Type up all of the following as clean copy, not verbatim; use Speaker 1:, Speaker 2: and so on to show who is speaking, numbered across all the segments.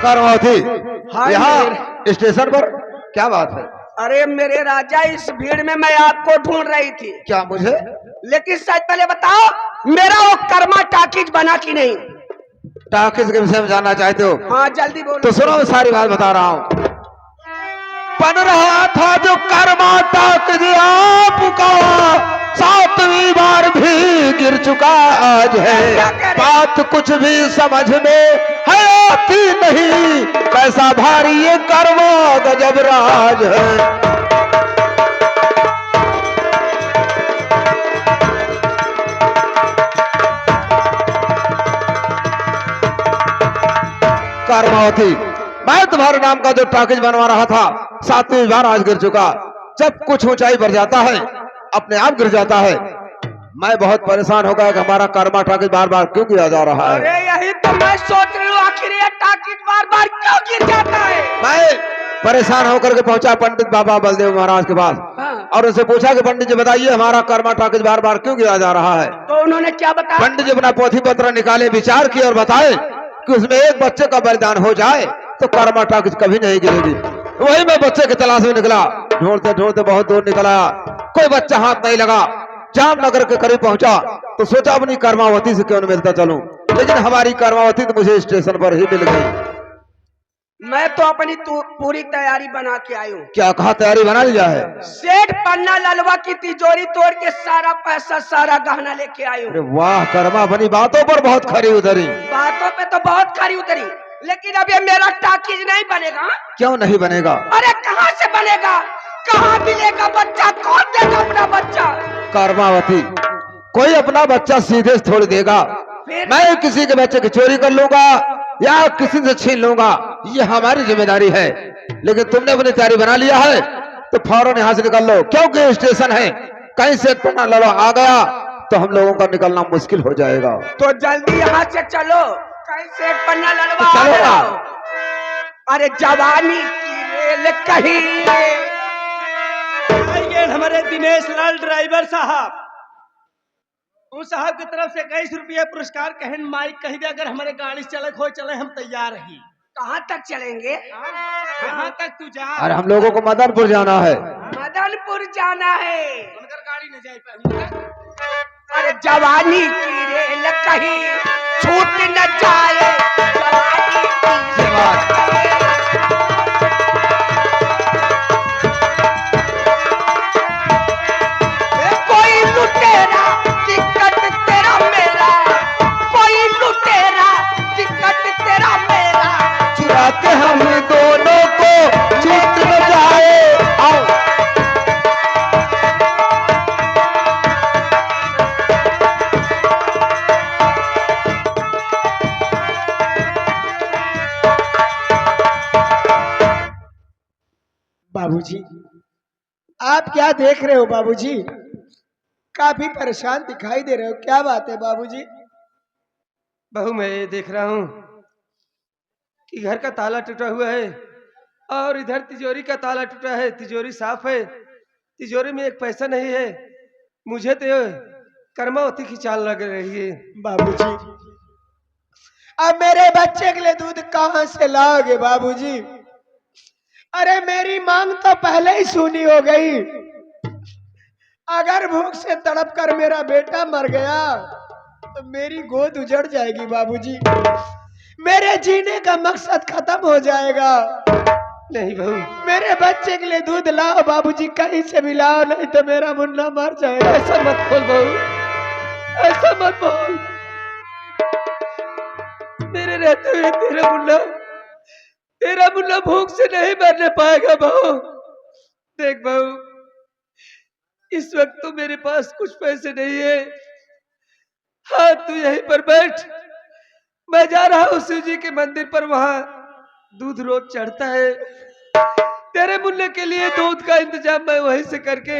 Speaker 1: कर्मावती
Speaker 2: हाँ
Speaker 1: यहाँ स्टेशन पर क्या बात है?
Speaker 2: अरे मेरे राजा, इस भीड़ में मैं आपको ढूंढ रही थी।
Speaker 1: क्या मुझे?
Speaker 2: लेकिन सच पहले बताओ, मेरा वो कर्मा टाकीज बना कि नहीं?
Speaker 1: टाकिस के विषय में जानना चाहते हो?
Speaker 2: हाँ जल्दी बोलो।
Speaker 1: तो सुनो, मैं सारी बात बता रहा हूँ। बन रहा था जो कर्मा टाकिज आपका, 7वीं बार भी गिर चुका आज है। बात कुछ भी समझ में है आती नहीं, कैसा भारी ये कर्मा गजब राज है। कर्मावती, मैं तुम्हारे नाम का जो टाकिज बनवा रहा था 7वीं बार आज गिर चुका। जब कुछ ऊंचाई बढ़ जाता है अपने आप गिर जाता है। मैं बहुत परेशान हो गया कि हमारा कर्मा टाकिज बार बार क्यों गिरा जा रहा है।
Speaker 2: अरे यही तो मैं सोच रही हूँ, आखिर ये टाकीज बार बार क्यों गिर जाता है।
Speaker 1: मैं परेशान होकर के पहुंचा पंडित बाबा बलदेव महाराज के पास।
Speaker 2: हाँ।
Speaker 1: और उनसे पूछा कि पंडित जी बताइए, हमारा कर्मा टाकिज बार बार क्यों गिरा जा रहा है।
Speaker 2: तो उन्होंने क्या बताया?
Speaker 1: पंडित जी अपना पोथी पत्र निकाले, विचार किए और बताए कि उसमें एक बच्चे का बलिदान हो जाए तो कर्मा टाकिज कभी नहीं गिरेगी। वही मैं बच्चे की तलाश में निकला, ढूंढते ढूंढते बहुत दूर निकला, कोई बच्चा हाथ नहीं लगा। जामनगर के करीब पहुंचा तो सोचा अपनी कर्मावती से क्यों न मिलता चलूं, लेकिन हमारी कर्मावती तो मुझे स्टेशन पर ही मिल गई।
Speaker 2: मैं तो अपनी पूरी तैयारी बना के आई हूँ।
Speaker 1: क्या कहा तैयारी बना लिया है?
Speaker 2: सेठ पन्ना ललवा की तिजोरी तोड़ के सारा पैसा सारा गहना लेके आई हूँ।
Speaker 1: अरे वाह, कर्मा बनी बातों पर बहुत खरी उतरी।
Speaker 2: बातों पे तो बहुत खरी उतरी, लेकिन अब ये मेरा टाकीज नहीं बनेगा।
Speaker 1: क्यों नहीं बनेगा?
Speaker 2: अरे कहाँ से बनेगा, कहाँ मिलेगा बच्चा, कौन देगा अपना बच्चा?
Speaker 1: कर्मावती, कोई अपना बच्चा सीधे से थोड़ी देगा। मैं किसी के बच्चे की चोरी कर लूंगा या किसी से छीन लूंगा, ये हमारी जिम्मेदारी है। लेकिन तुमने अपनी तैयारी बना लिया है तो फौरन यहाँ से निकल लो, क्योंकि स्टेशन है, कहीं से पन्ना लड़ो आ गया तो हम लोगों का निकलना मुश्किल हो जाएगा।
Speaker 2: तो जल्दी यहाँ से चलो, कहीं से पन्ना लड़वा आ
Speaker 1: चलो
Speaker 2: गया। अरे जवानी की रेल कहीं।
Speaker 3: हमारे दिनेश लाल ड्राइवर साहब, उस साहब की तरफ से 21 रुपये पुरस्कार कहन माइक कही दे, अगर हमारे गाड़ी चले खो चले हम तैयार रही।
Speaker 2: कहाँ तक चलेंगे?
Speaker 3: कहाँ तक तू जा?
Speaker 1: अरे हम लोगों को मदनपुर जाना है।
Speaker 2: मदनपुर जाना है।
Speaker 3: उनकर गाड़ी न जाए पाएंगे।
Speaker 2: अरे जवानी की रेल कहीं छूट न जाए, जवानी की रेल कहीं। कोई लुटेरा टिकट तेरा मेरा, कोई लुटेरा टिकट तेरा मेरा,
Speaker 1: चुरा के हम दोनों को छूट न जाए। आओ।
Speaker 4: बाबूजी, आप क्या देख रहे हो बाबूजी? काफी परेशान दिखाई दे रहे हो, क्या बात है बाबूजी?
Speaker 3: बहू, मैं ये देख रहा हूँ कि घर का ताला टूटा हुआ है और इधर तिजोरी का ताला टूटा है। तिजोरी साफ है, तिजोरी में एक पैसा नहीं है। मुझे तो कर्मावती की चाल लग रही है।
Speaker 4: बाबूजी, अब मेरे बच्चे के लिए दूध कहाँ से लाओगे बाबूजी? अरे मेरी मांग तो पहले ही सुनी हो गई। अगर भूख से तड़प कर मेरा बेटा मर गया तो मेरी गोद उजड़ जाएगी बाबूजी, मेरे जीने का मकसद खत्म हो जाएगा।
Speaker 3: नहीं बहू,
Speaker 4: मेरे बच्चे के लिए दूध लाओ बाबूजी, कहीं से भी लाओ, नहीं तो मेरा मुन्ना मर जाएगा।
Speaker 3: ऐसा मत बोल बहू, ऐसा मत बोल। मेरे रहते हुए तेरा मुन्ना भूख से नहीं मरने पाएगा बहू। देख बहू, इस वक्त तो मेरे पास कुछ पैसे नहीं है। हाँ, तू यहीं पर बैठ, मैं जा रहा हूँ शिव जी के मंदिर पर, वहां दूध रोज चढ़ता है। तेरे मुन्ने के लिए दूध का इंतजाम मैं वहीं से करके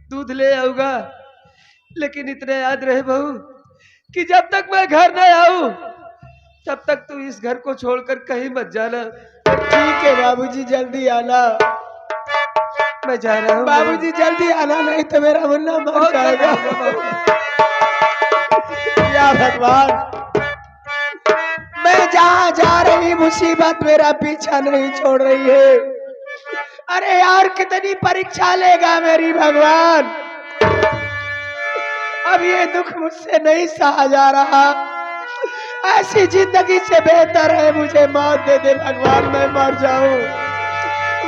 Speaker 3: दूध ले आऊंगा। लेकिन इतना याद रहे बहू कि जब तक मैं घर न आऊं तब तक तू इस घर को छोड़कर कहीं मत जाना।
Speaker 4: ठीक है बाबूजी, जल्दी आना।
Speaker 3: मैं जा रहा हूँ
Speaker 4: बाबूजी, जल्दी आना, नहीं तो मेरा मुन्ना मर जाएगा। या भगवान, मैं जहाँ जा रही मुझे मुसीबत मेरा पीछा नहीं छोड़ रही है। अरे यार कितनी परीक्षा लेगा मेरी भगवान। अब ये दुख मुझसे नहीं सहा जा रहा। ऐसी जिंदगी से बेहतर है मुझे मौत दे दे भगवान, मैं मर जाऊं।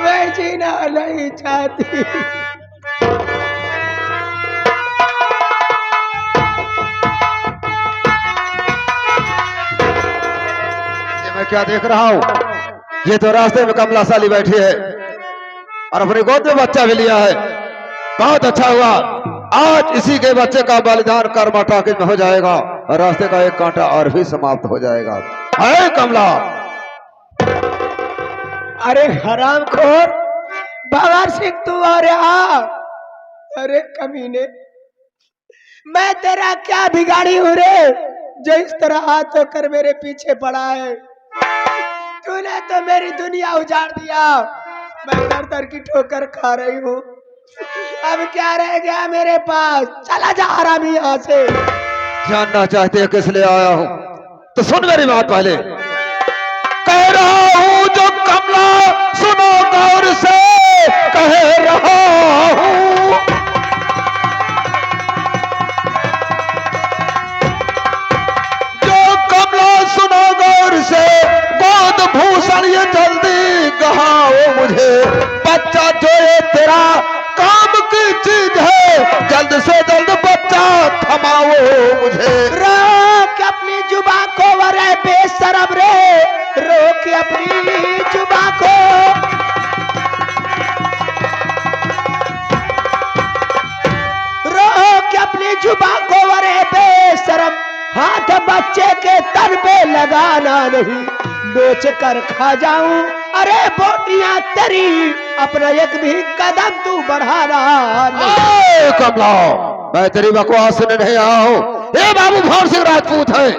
Speaker 4: मैं जीना नहीं चाहती।
Speaker 1: मैं क्या देख रहा हूँ? ये तो रास्ते में कमला साली बैठी है और अपनी गोद में बच्चा भी लिया है। बहुत अच्छा हुआ, आज इसी के बच्चे का बलिदान कर्मा टाकिज में हो जाएगा और रास्ते का एक कांटा और भी समाप्त हो जाएगा। अरे कमला!
Speaker 4: अरे हरामखोर भंवर सिंह तू और यहाँ। अरे कमीने, मैं तेरा क्या बिगाड़ी हूँ रे जो इस तरह हाथ होकर मेरे पीछे पड़ा है। तूने तो मेरी दुनिया उजाड़ दिया। मैं दर दर की ठोकर खा रही हूँ। अब क्या रह गया मेरे पास? चला जा हरामी यहाँ से।
Speaker 1: जानना चाहते हैं किस लिए आया हूँ तो सुन मेरी बात पहले। कह रहा हूँ जो कमला सुनो गौर से, कह रहा हूँ जो कमला सुनो गौर से, गोद भूषण ये जल्दी गहाओ मुझे। बच्चा जो ये तेरा काम की चीज है, जल्द से जल्द बच्चा थमाओ मुझे।
Speaker 4: रोक अपनी जुबान को वरे बेशरम रे, रोक अपनी जुबान को। रोक अपनी जुबान को वरे बेशरम। हाथ बच्चे के तन पे लगाना नहीं, नोच कर खा जाऊं। अरे बोटियां तेरी, अपना एक भी कदम तू बढ़ा रहा नहीं।
Speaker 1: कमला, मैं तेरी बकवास सुनने नहीं आया हूँ। ये बाबू भौर सिंह राजपूत है।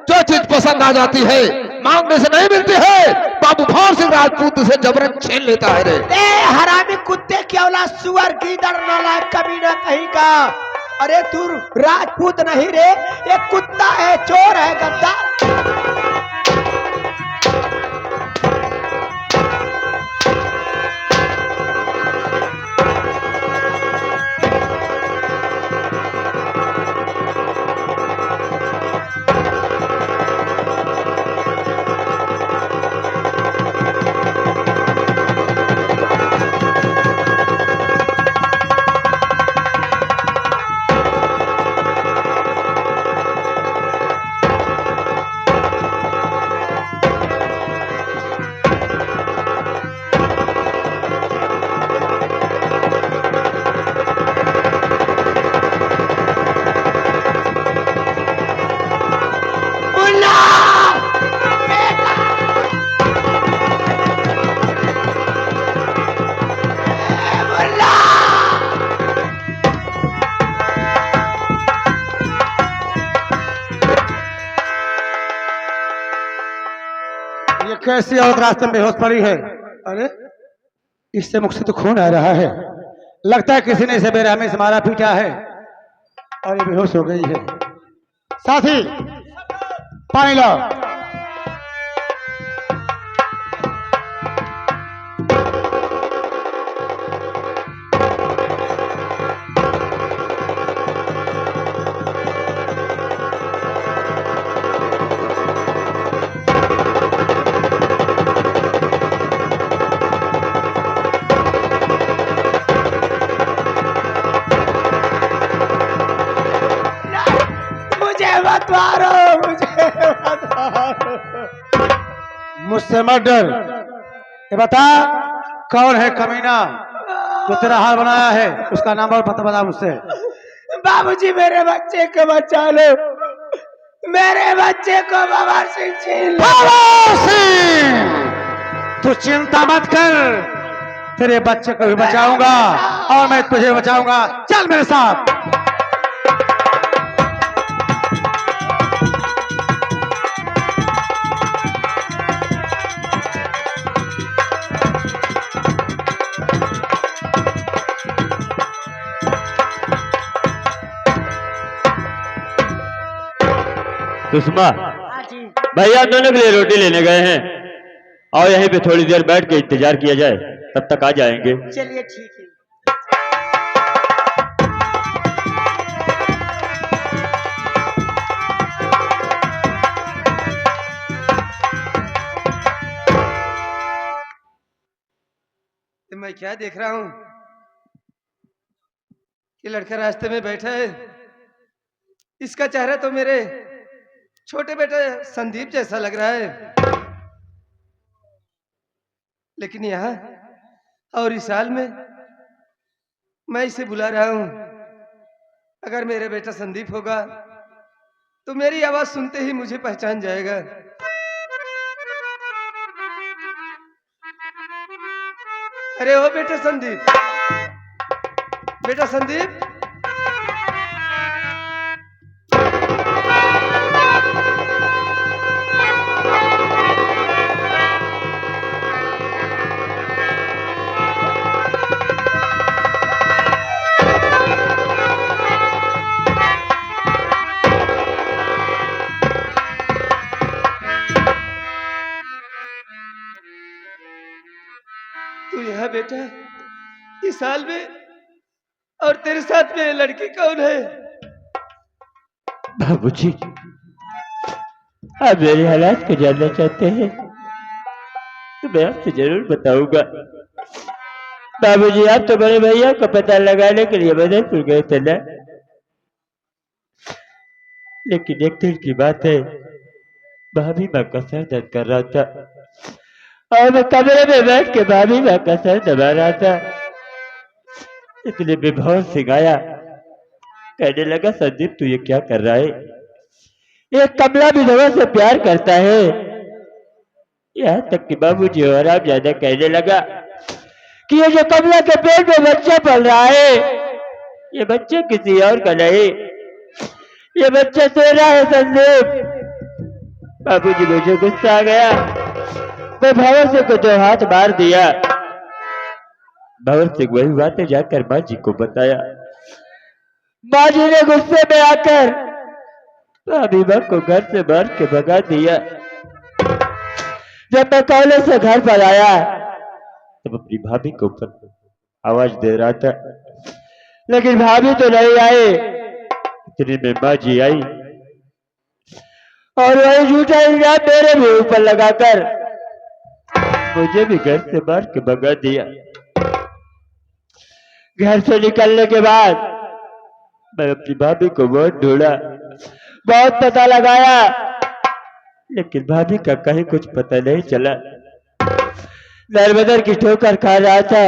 Speaker 1: जो चीज पसंद आ जाती है मांगने से नहीं मिलती है। बाबू भौर सिंह राजपूत उसे जबरन छीन लेता है रे।
Speaker 4: ए हरामी कुत्ते की औलाद, सुअर गीदड़ नालायक कमीना कहीं का। अरे तू राजपूत नहीं रे, ये कुत्ता है, चोर है, गद्दार।
Speaker 5: कैसी औरत रास्ते में बेहोश पड़ी है? अरे इससे मुख से तो खून आ रहा है। लगता है किसी ने इसे बेरहमी से मारा पीटा है और ये बेहोश हो गई है। साथी पानी लाओ।
Speaker 4: मत मारो, मुझे मत मारो।
Speaker 5: मुझसे मत डर। ये बता कौन है कमीना जो तेरा हाल बनाया है? उसका नाम और पता बता मुझसे।
Speaker 4: बाबूजी मेरे बच्चे को बचा लो, मेरे बच्चे को भंवर सिंह छीन लो।
Speaker 5: भंवर सिंह, तू चिंता मत कर, तेरे बच्चे को भी बचाऊंगा और मैं तुझे बचाऊंगा। चल मेरे साथ।
Speaker 6: सुषमा, भैया दोनों के लिए रोटी लेने गए हैं। आओ यहीं पे थोड़ी देर बैठ के इंतजार किया जाए, तब तक आ जाएंगे।
Speaker 4: चलिए ठीक है।
Speaker 3: तो मैं क्या देख रहा हूं कि लड़का रास्ते में बैठा है। इसका चेहरा तो मेरे छोटे बेटे संदीप जैसा लग रहा है, लेकिन यहाँ और इस साल में मैं इसे बुला रहा हूं। अगर मेरा बेटा संदीप होगा तो मेरी आवाज सुनते ही मुझे पहचान जाएगा। अरे ओ बेटा संदीप, बेटा संदीप। तू यहाँ बेटा इस साल में, और तेरे साथ में लड़की कौन है?
Speaker 6: बाबूजी, आप मेरे हालात को जानना चाहते हैं तो मैं आपसे जरूर बताऊंगा। बाबूजी, आप तो बड़े भैया का पता लगाने के लिए मदनपुर गए थे ना, लेकिन एक दिन की बात है, भाभी माँ का सर दर्द कर रहा था और मैं कमरे में बैठ के भाभी माँ का सर दबा रहा था। इतने में भवन सिंह आया, कहने लगा, संदीप तू ये क्या कर रहा है? एक कमला विधवा से प्यार करता है। यहाँ तक कि बाबूजी और आप ज्यादा कहने लगा कि ये जो कमला के पेट में बच्चा पल रहा है, ये बच्चे किसी और का नहीं, ये बच्चा तेरा है संदीप। बाबूजी, मुझे गुस्सा आ गया, मैं भंवर सिंह को 2 हाथ मार दिया। भंवर सिंह वही बातें जाकर माँ जी को बताया। माँ जी ने गुस्से में आकर भाभी माँ को घर से मार के भगा दिया। जब मैं कॉलेज से घर पर आया तब अपनी भाभी के ऊपर आवाज दे रहा था, लेकिन भाभी तो नहीं आई। इतने में माँ जी आई और वही झूठा इल्जाम मेरे भी ऊपर लगाकर मुझे भी घर से मार के भगा दिया। घर से निकलने के बाद मैं अपनी भाभी को बहुत ढूंढा, बहुत पता लगाया, लेकिन भाभी का कहीं कुछ पता नहीं चला। दर बदर की ठोकर खा रहा था,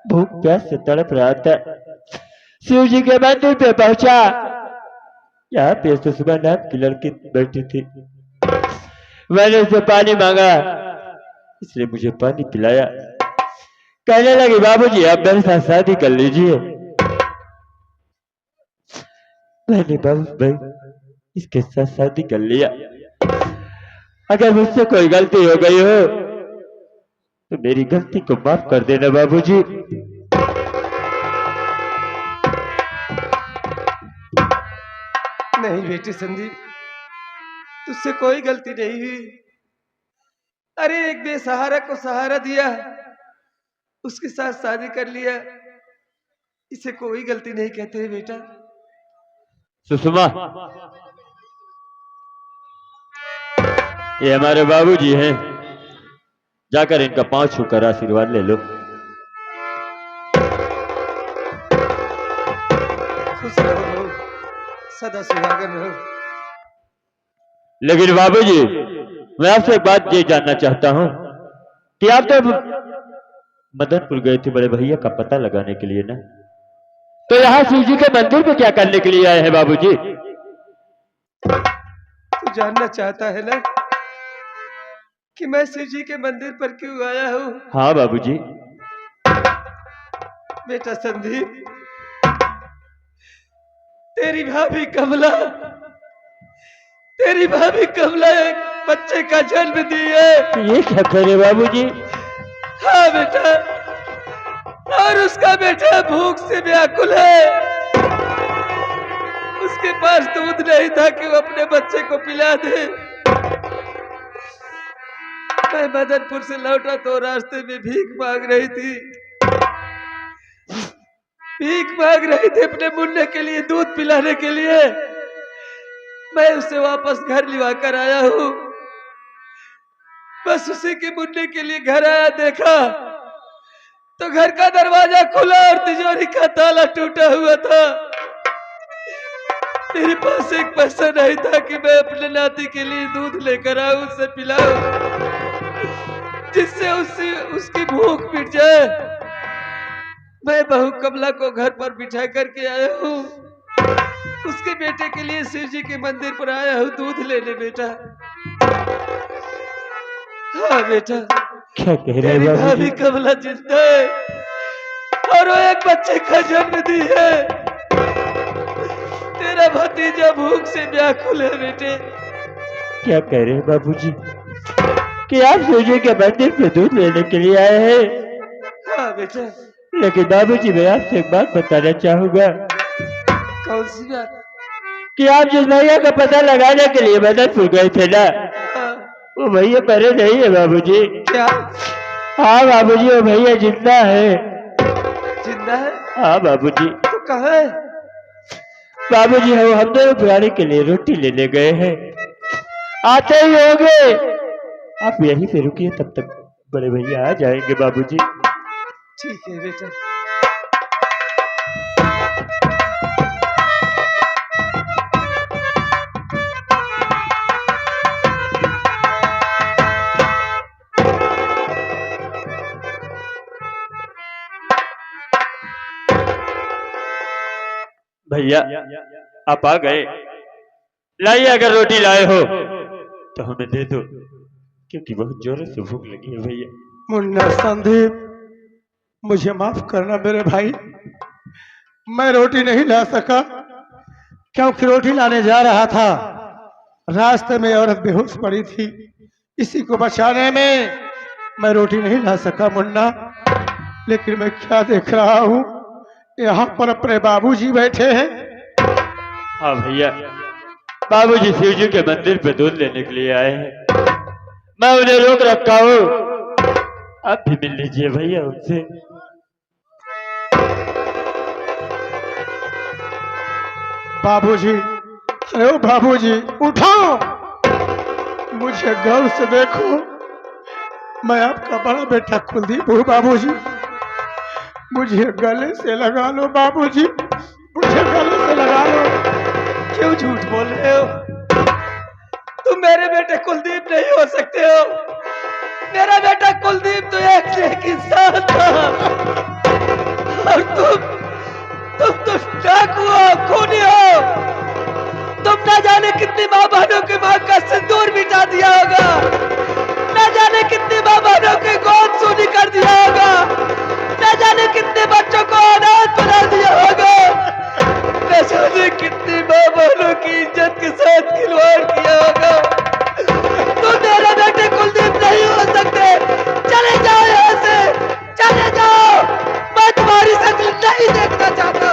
Speaker 6: भूख प्यास से तड़प रहा था। शिव जी के मंदिर पे पहुंचा, यहाँ पे सुषमा नाम की लड़की बैठी थी। मैंने उसे पानी मांगा, इसने मुझे पानी पिलाया। कहने लगी, बाबूजी आप मेरे साथ शादी कर लीजिए। मैंने बाबू भाई इसके साथ शादी कर लिया। अगर मुझसे कोई गलती हो गई हो तो मेरी गलती को माफ कर देना बाबूजी।
Speaker 3: नहीं बेटे संदीप, तुझसे कोई गलती नहीं हुई। अरे एक बेसहारा को सहारा दिया, उसके साथ शादी कर लिया, इसे कोई गलती नहीं कहते बेटा।
Speaker 6: सुषमा, ये हमारे बाबूजी हैं, जाकर इनका पांव छूकर आशीर्वाद ले लो।
Speaker 3: खुश रहो बहू, सदा सुहागन रहो।
Speaker 6: लेकिन बाबूजी, मैं आपसे एक बात ये जानना चाहता हूँ कि आप तो मदनपुर गए थे बड़े भैया का पता लगाने के लिए ना, तो यहाँ शिव जी के मंदिर पे क्या करने के लिए आए हैं बाबूजी?
Speaker 3: तू जानना चाहता है ना कि मैं शिव जी के मंदिर पर क्यों आया हूँ?
Speaker 6: हाँ बाबूजी।
Speaker 3: बेटा संदीप, तेरी भाभी कमला एक बच्चे का जन्म दी है।
Speaker 6: ये क्या करे बाबूजी?
Speaker 3: हाँ बेटा, और उसका बेटा भूख से व्याकुल है। उसके पास दूध नहीं था कि वो अपने बच्चे को पिला दे। मैं मदनपुर से लौटा तो रास्ते में भीख मांग रही थी, भीख मांग रही थी अपने मुन्ने के लिए, दूध पिलाने के लिए। मैं उसे वापस घर लिवा कर आया हूँ। बस उसी के मुन्ने के लिए घर आया, देखा तो घर का दरवाजा खुला और तिजोरी का ताला टूटा हुआ था। मेरे पास एक पैसा नहीं था कि मैं अपने नाती के लिए दूध लेकर आऊं, उसे पिलाऊं, जिससे उसकी भूख मिट जाए। मैं बहू कमला को घर पर बिठा करके आया हूँ। उसके बेटे के लिए शिव जी के मंदिर पर आया हूँ दूध लेने। बेटा, हाँ बेटा,
Speaker 6: क्या कह रहे
Speaker 3: तेरी
Speaker 6: हैं
Speaker 3: भाभी
Speaker 6: बाबूजी?
Speaker 3: कमला जिंदा है और वो एक बच्चे का जन्म दी है। तेरा भतीजा भूख से व्याकुल है बेटे।
Speaker 6: क्या कह रहे हैं बाबूजी कि आप सूजी के मंदिर पे दूध लेने के लिए आए हैं?
Speaker 3: हाँ बेटा।
Speaker 6: लेकिन बाबूजी मैं आपसे एक बात बताना चाहूंगा
Speaker 3: कौन सी बात?
Speaker 6: कि आप जिस भैया का पता लगाने के लिए मदनपुर गए थे ना,
Speaker 3: हाँ,
Speaker 6: वो भैया परे नहीं है बाबूजी।
Speaker 3: क्या
Speaker 6: हाँ बाबूजी, वो भैया जिंदा है।
Speaker 3: जिंदा है?
Speaker 6: हाँ बाबूजी।
Speaker 3: तो कहाँ है?
Speaker 6: बाबूजी हम दोनों पुराने के लिए रोटी लेने गए हैं, आते ही होंगे। आप यहीं पे रुकिए, तब तक बड़े भैया आ जाएंगे बाबूजी।
Speaker 3: ठीक है बेटा।
Speaker 6: भैया आप आ गए। लाइए, अगर रोटी लाए हो तो हमें दे दो, क्योंकि बहुत जोरों से भूख लगी है भैया।
Speaker 5: मुन्ना संदीप, मुझे माफ करना मेरे भाई, मैं रोटी नहीं ला सका क्योंकि रोटी लाने जा रहा था, रास्ते में औरत बेहोश पड़ी थी, इसी को बचाने में मैं रोटी नहीं ला सका मुन्ना। लेकिन मैं क्या देख रहा हूँ, यहाँ पर अपने बाबूजी बैठे हैं।
Speaker 6: हाँ भैया, बाबूजी शिव जी के मंदिर पे दूध लेने के लिए आए हैं। मैं उन्हें रोक रखा हूँ, आप भी मिल लीजिए भैया उनसे।
Speaker 5: बाबूजी, अरे ओ बाबूजी, उठो, मुझे गौर से देखो, मैं आपका बड़ा बेटा कुलदीप हूँ बाबूजी, मुझे गले से लगा लो बाबूजी, मुझे गले से लगा लो।
Speaker 3: क्यों झूठ बोल रहे हो? तुम मेरे बेटे कुलदीप नहीं हो सकते हो। मेरा बेटा कुलदीप तो एक इंसान था और तुम तो डाकू हो, खूनी हो। तुम न जाने कितनी माँ बहनों की माँ का सिंदूर मिटा दिया होगा, न जाने कितनी माँ बहनों की गोद सूनी कर दिया होगा, न जाने कितने बच्चों को अनाथ बना दिया होगा, न जाने कितनी माँ बहनों की इज्जत के साथ खिलवाड़ किया होगा। तुम मेरे बेटे कुलदीप नहीं हो सकते। चले जाओ यहाँ से, चले जाओ, मैं तुम्हारी शक्ल नहीं देखना चाहता।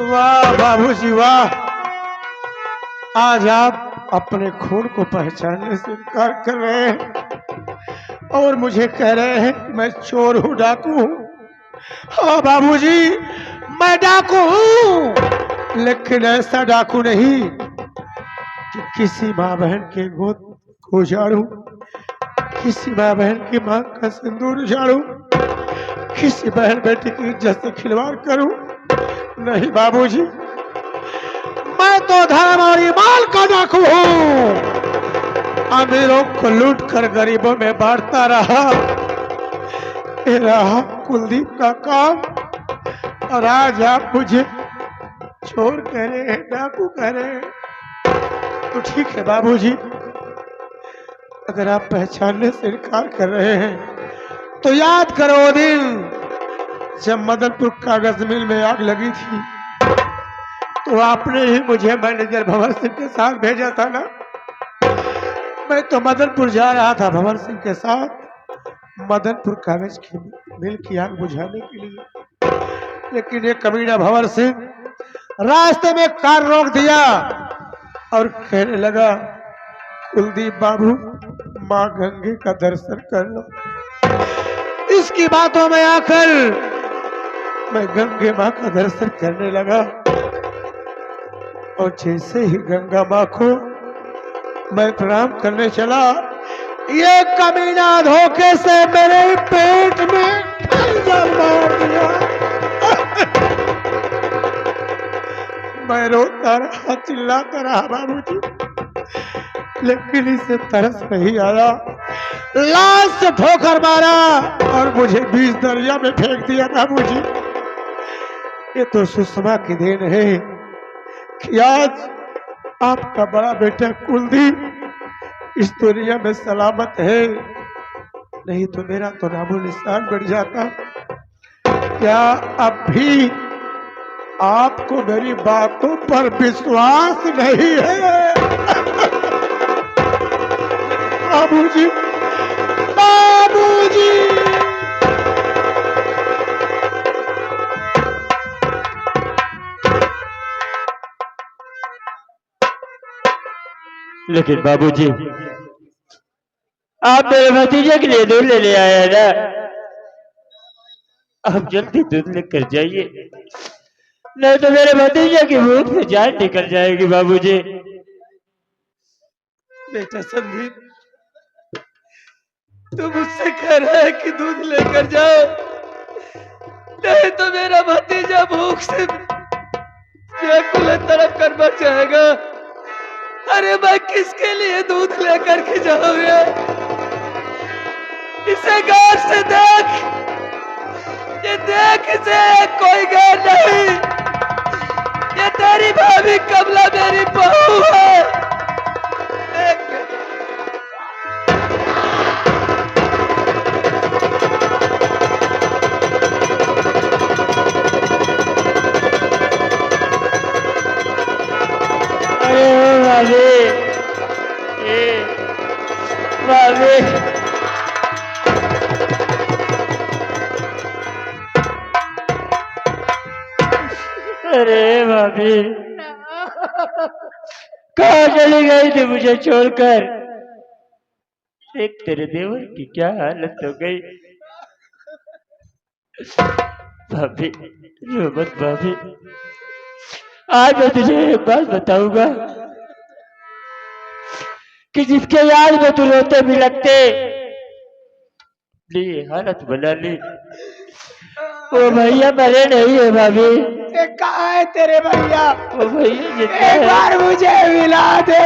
Speaker 5: वाह बाबूजी वाह, आज आप अपने खून को पहचानने से इनकार कर रहे हैं और मुझे कह रहे हैं कि मैं चोर हूँ, डाकू हूँ। हाँ बाबूजी, मैं डाकू हूँ, लेकिन ऐसा डाकू नहीं कि किसी माँ बहन के गोद को उजाड़ू, किसी माँ बहन की माँ का सिंदूर उजाड़ू, किसी बहन बेटी की इज्जत से खिलवाड़ करूं। नहीं बाबूजी, मैं तो धर्म और ईमान का डाकू हूँ, अमीरों को लूट कर गरीबों में बांटता रहा। ये रहा कुलदीप का काम, और आज आप मुझे चोर कह रहे हैं, डाकू कह रहे हैं। तो ठीक है बाबूजी, अगर आप पहचानने से इनकार कर रहे हैं तो याद करो वो दिन जब मदनपुर कागज मिल में आग लगी थी, तो आपने ही मुझे मैनेजर भंवर सिंह के साथ भेजा था ना। मैं तो मदनपुर जा रहा था भंवर सिंह के साथ, मदनपुर कागज की मिल की आग बुझाने के लिए, लेकिन ये कमीना भंवर सिंह रास्ते में कार रोक दिया और कहने लगा, कुलदीप बाबू माँ गंगे का दर्शन कर लो। इसकी बातों में आकर मैं गंगे माँ का दर्शन करने लगा और जैसे ही गंगा माँ को मैं प्रणाम करने चला, ये कमीना धोखे से मेरे पेट में खंजर मार दिया। मैं रोता रहा, चिल्लाता रहा बाबूजी, लेकिन इसे तरस नहीं आया। लाश से ठोकर मारा और मुझे बीच दरिया में फेंक दिया। बाबूजी, ये तो सुषमा की देन है कि आज आपका बड़ा बेटा कुलदीप इस दुनिया में सलामत है, नहीं तो मेरा तो नामो निशान बढ़ जाता। क्या अब भी आपको मेरी बातों पर विश्वास नहीं है? बाबूजी, बाबूजी।
Speaker 6: लेकिन बाबूजी, आप मेरे भतीजे के लिए दूध लेने आए हैं ना, आप जल्दी दूध लेकर जाइए, नहीं तो मेरे भतीजे की भूख से जान निकल जाएगी। बाबूजी,
Speaker 3: बेटा संदीप, तू मुझसे कह रहा है कि दूध लेकर जाओ, नहीं तो मेरा भतीजा भूख से व्याकुल तड़प कर मर जाएगा। अरे मैं किसके लिए दूध लेकर के जाऊंगा? इसे गौर से देख, ये देख, इसे कोई गौर नहीं, ये तेरी भाभी कमला मेरी बहू है। देख,
Speaker 6: भाभी, अरे भाभी, कहाँ चली गई थी मुझे छोड़कर? देख तेरे देवर की क्या हालत हो गई। भाभी रो मत भाभी, आज मैं तुझे एक बात बताऊंगा कि जिसके याद में तू रोते भी लगते, ये हालत बना ली। वो भैया मरे नहीं है भाभी।
Speaker 4: कहाँ है तेरे भैया?
Speaker 6: वो भैया
Speaker 4: एक बार मुझे मिला दे।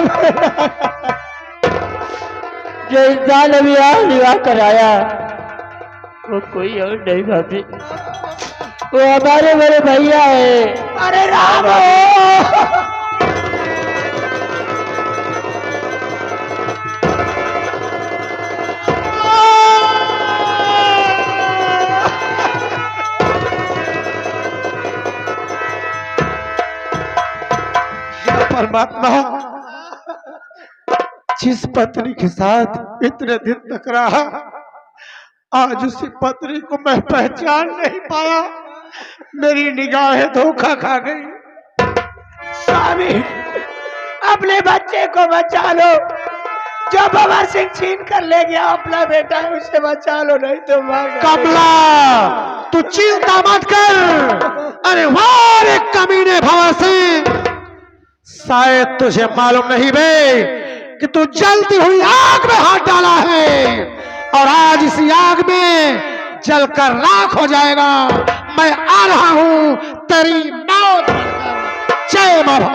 Speaker 6: जो इंसान अभी यहाँ निभा कर आया वो कोई और नहीं भाभी, वो हमारे मेरे भैया है।
Speaker 4: अरे राम,
Speaker 5: परमात्मा, जिस पत्नी के साथ इतने दिन तक रहा, आज उसी पत्नी को मैं पहचान नहीं पाया। मेरी निगाहें धोखा खा गई।
Speaker 4: स्वामी, अपने बच्चे को बचा लो। जो बाबा सिंह छीन कर ले गया अपना बेटा है, उसे बचा लो, नहीं तो
Speaker 5: कमला, तू चिंता मत कर। अरे वाह रे कमीने भंवर सिंह, शायद तुझे मालूम नहीं बे कि तू जलती हुई आग में हाथ डाला है और आज इसी आग में जलकर राख हो जाएगा। मैं आ रहा हूं तेरी मौत। जय माता।